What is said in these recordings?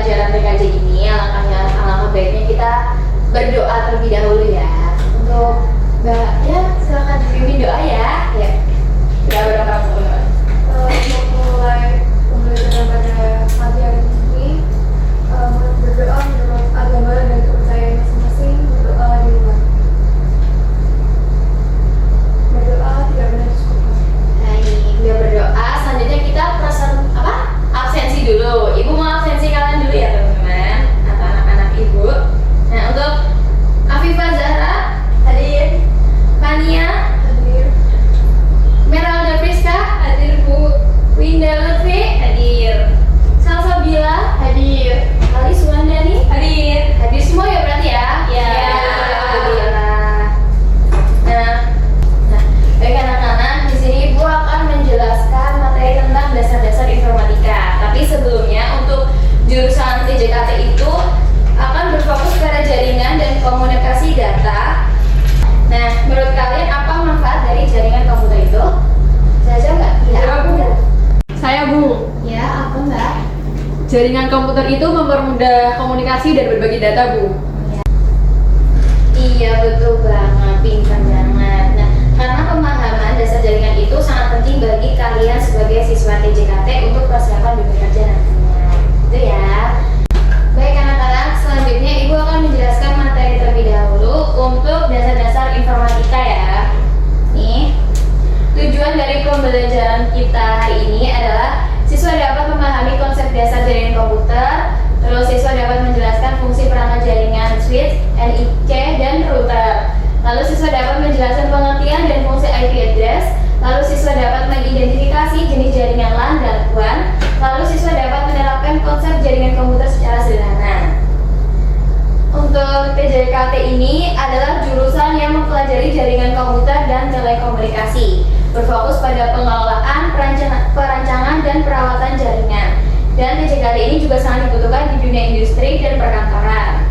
pembelajaran PKJ ini, alangkah baiknya kita berdoa terlebih dahulu ya. Untuk Mbak, ya silakan dipimpin doa ya. Ya, kita berdoa dulu. Untuk mulai pembelajaran pada pagi hari ini, berdoa menurut agama dan kepercayaan masing-masing, berdoa di rumah. Berdoa tidak benar disebutkan. Baik, udah berdoa. Selanjutnya kita absensi dulu. Ibu mau absensi kalian dulu ya teman-teman atau anak-anak ibu. Nah, untuk Afifah Zahra hadir, Fania Hadir. Meralda Friska Hadir, Bu. Winda Lutfi hadir, Salsabila hadir, Ali Sulandani hadir semua ya berarti ya? Ya. Alhamdulillah. Nah, baik anak-anak, di sini Ibu akan menjelaskan materi tentang dasar-dasar informatika. Tapi sebelumnya untuk jurusan TJKT itu akan berfokus pada jaringan dan komunikasi data. Nah, menurut kalian apa manfaat dari jaringan komputer itu? Saja nggak? Ya, aku nggak. Saya Bu, Ya, aku nggak. jaringan komputer itu mempermudah komunikasi dan berbagi data Bu. Iya betul banget, pintar banget. Nah, karena pemahaman dasar jaringan itu sangat penting bagi kalian sebagai siswa TJKT untuk persiapan dunia kerja nantinya. Itu ya. Baik anak-anak, selanjutnya Ibu akan menjelaskan materi terlebih dahulu untuk dasar-dasar informatika ya. Nih, tujuan dari pembelajaran kita hari ini adalah siswa dapat memahami konsep dasar jaringan komputer, terus siswa dapat menjelaskan fungsi perangkat jaringan switch, NIC, dan router. Lalu siswa dapat menjelaskan pengertian dan fungsi IP address. Lalu siswa dapat mengidentifikasi jenis jaringan LAN dan WAN. Lalu siswa dapat menerapkan konsep jaringan komputer secara sederhana. Untuk TJKT ini adalah jurusan yang mempelajari jaringan komputer dan telekomunikasi, berfokus pada pengelolaan, perancangan, dan perawatan jaringan. Dan TJKT ini juga sangat dibutuhkan di dunia industri dan perkantoran.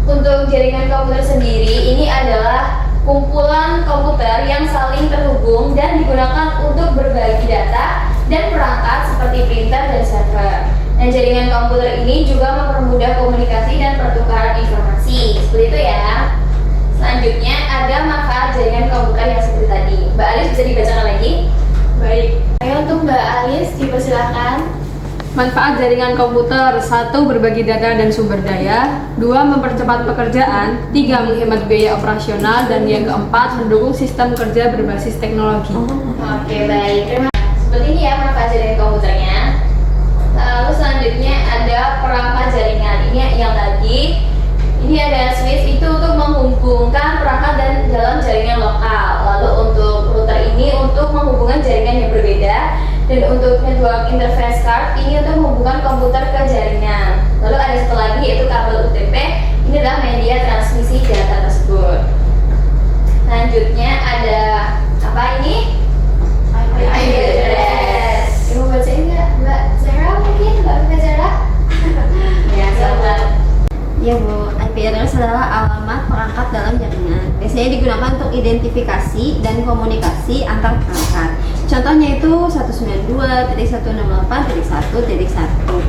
Untuk jaringan komputer sendiri, ini adalah kumpulan komputer yang saling terhubung dan digunakan untuk berbagi data dan perangkat seperti printer dan server. Dan jaringan komputer ini juga mempermudah komunikasi dan pertukaran informasi. Seperti itu ya. Selanjutnya ada manfaat jaringan komputer yang seperti tadi. Mbak Alis bisa dibacakan lagi? Baik. Ayo untuk Mbak Alis dipersilakan. Manfaat jaringan komputer: 1. Berbagi data dan sumber daya. 2. Mempercepat pekerjaan. 3. Menghemat biaya operasional. Dan yang keempat, mendukung sistem kerja berbasis teknologi. Oke, baik. Terima kasih. Seperti ini ya manfaat jaringan komputernya. Lalu selanjutnya ada perangkat jaringan. Ini yang tadi. Ini ada switch, itu untuk menghubungkan perangkat dan dalam jaringan lokal. Lalu untuk router ini untuk menghubungkan jaringan yang berbeda. Dan untuk network interface card ini untuk menghubungkan komputer ke jaringan. Lalu ada satu lagi yaitu kabel UTP. Ini adalah media transmisi data tersebut. Selanjutnya ada apa ini? IP address. Mau bacain nggak, Mbak Sarah mungkin? Mbak Sarah? Ya, selamat. Ya Bu, IP address adalah alamat perangkat dalam jaringan. Biasanya digunakan untuk identifikasi dan komunikasi antar perangkat. Contohnya itu 192.168.1.1.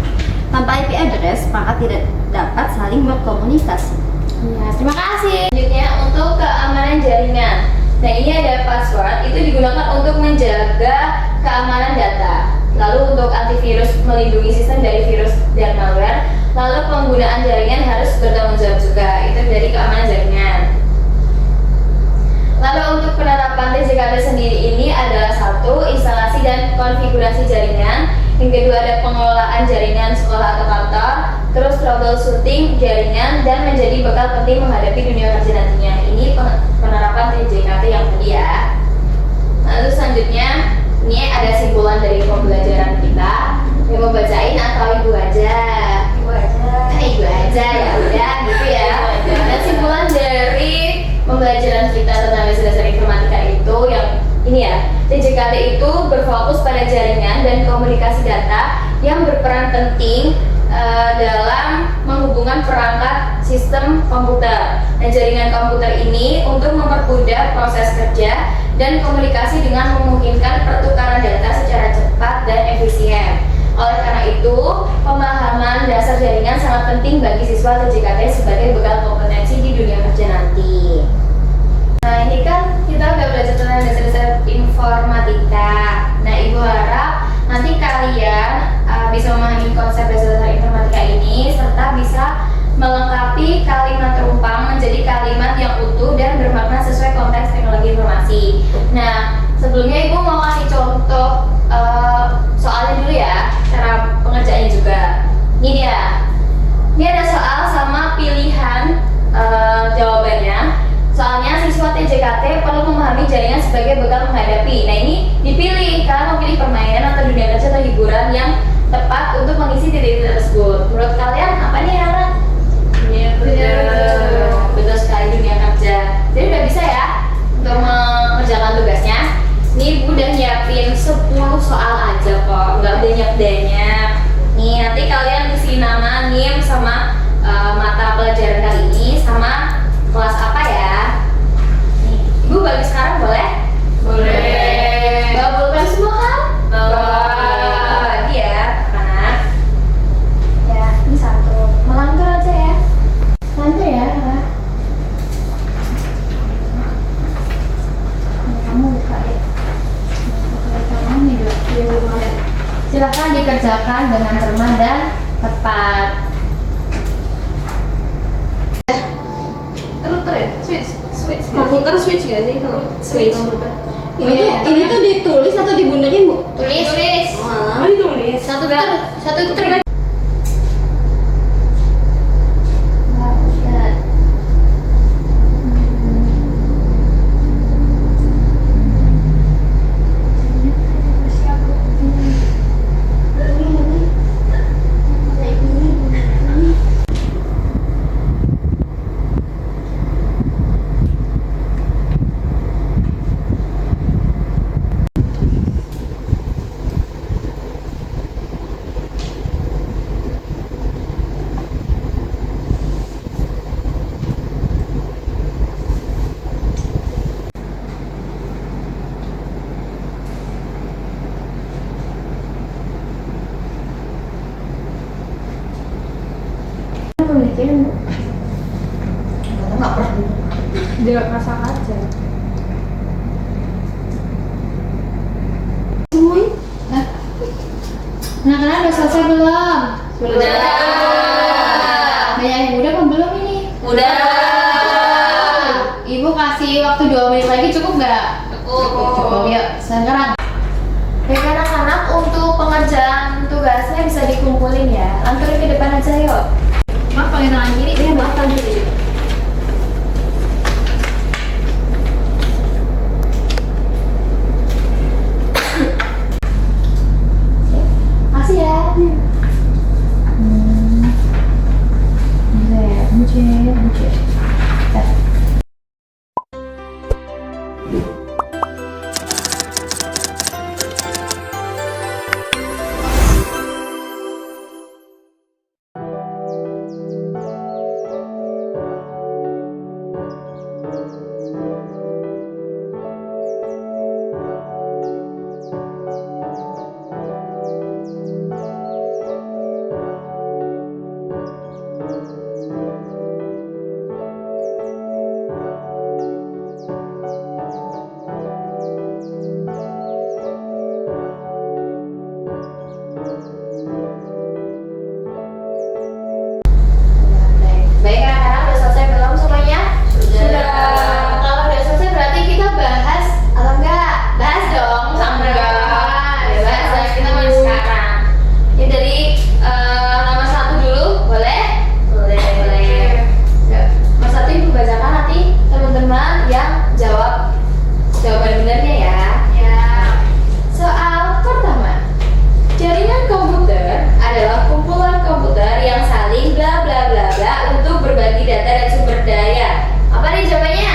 Tanpa IP address, perangkat tidak dapat saling berkomunikasi. Ya, terima kasih. Selanjutnya untuk keamanan jaringan. Nah, ini ada password, itu digunakan untuk menjaga keamanan data. Lalu untuk antivirus melindungi sistem dari virus dan malware. Lalu penggunaan jaringan harus bertanggung jawab juga, itu dari keamanan jaringan. Lalu untuk penerapan TJKT sendiri ini adalah 1. Instalasi dan konfigurasi jaringan. Yang kedua ada pengelolaan jaringan sekolah atau kantor. Terus troubleshooting jaringan dan menjadi bekal penting menghadapi dunia kerja nantinya. Ini penerapan TJKT yang tadi ya. Lalu selanjutnya ini ada simpulan dari pembelajaran kita. Yang mau bacain atau ibu aja? Ibu aja ya udah gitu ya. Dan simpulan dari pembelajaran kita tentang dasar-dasar informatika itu yang ini ya, TJKT itu berfokus pada jaringan dan komunikasi data yang berperan penting dalam menghubungkan perangkat sistem komputer. Dan jaringan komputer ini untuk mempermudah proses kerja dan komunikasi dengan memungkinkan pertukaran data secara cepat dan efisien. Oleh karena itu, pemahaman sangat penting bagi siswa TJKT sebagai bekal kompetensi di dunia kerja nanti. Nah, ini kan kita udah belajar tentang dasar-dasar informatika. Nah, Ibu harap nanti kalian bisa memahami konsep dasar-dasar informatika ini serta bisa melengkapi kalimat terumpang menjadi kalimat yang utuh dan bermakna sesuai konteks teknologi informasi. Nah, sebelumnya Ibu mau kasih contoh soalnya dulu ya, cara pengerjaannya juga. Ini dia. Ini ada soal sama pilihan jawabannya. Soalnya siswa TJKT perlu memahami jaringan sebagai bekal menghadapi. Nah, ini dipilih, kalian mau pilih permainan atau dunia kerja atau hiburan yang tepat untuk mengisi titik-titik tersebut. Menurut kalian apa nih, Hana? Dunia kerja. Betul sekali, dunia kerja. Jadi udah bisa ya untuk mengerjakan tugasnya. Ini Ibu udah nyiapin 10 soal aja kok, nggak banyak-banyak. Nih, nanti kalian isi nama, NIM, sama mata pelajaran kali ini, sama kelas apa ya. Nih, Ibu bagi sekarang boleh? Boleh. Bawa pulpen semua kan? Bawa. Bagi ya, anak. Ya, ini satu. Melantur aja ya. Lantur ya, Hana. Kamu buka deh. Silakan dikerjakan dengan cermat dan tepat. Switch. Komputer switch gak sih kalau Switch. Ini tuh ditulis atau dibunderin, Bu? Tulis. Oh, ditulis. Satu itu tergantung. Mikirin, Bu. Nggak perlu. Dia masak aja. Nah, kalian udah selesai belum? Sudah. Banyak yang udah apa belum ini? Udah. Ibu kasih waktu 2 menit lagi, cukup nggak? Cukup. Yuk, sekarang. Baik anak-anak, untuk pengerjaan tugasnya bisa dikumpulin ya. Lanturin ke depan aja yuk. Maaf, pakai tangan kiri. Iya, maaf tangan kiri. Makasih ya. Buce. Baik anak-anak, udah selesai belum semuanya? Sudah. Kalau udah selesai berarti kita bahas atau enggak? Bahas dong, sampai ya bahas ya, kita mulai sekarang. Ya dari nomor 1 dulu, boleh? Boleh. Ya. Nomor 1 Ibu bacakan, nanti teman-teman yang jawab jawaban benernya ya. Ya. Soal pertama, jaringan komputer adalah kumpulan komputer yang saling bla bla bla bla untuk berbagi data dan sumber daya. Apa nih jawabannya?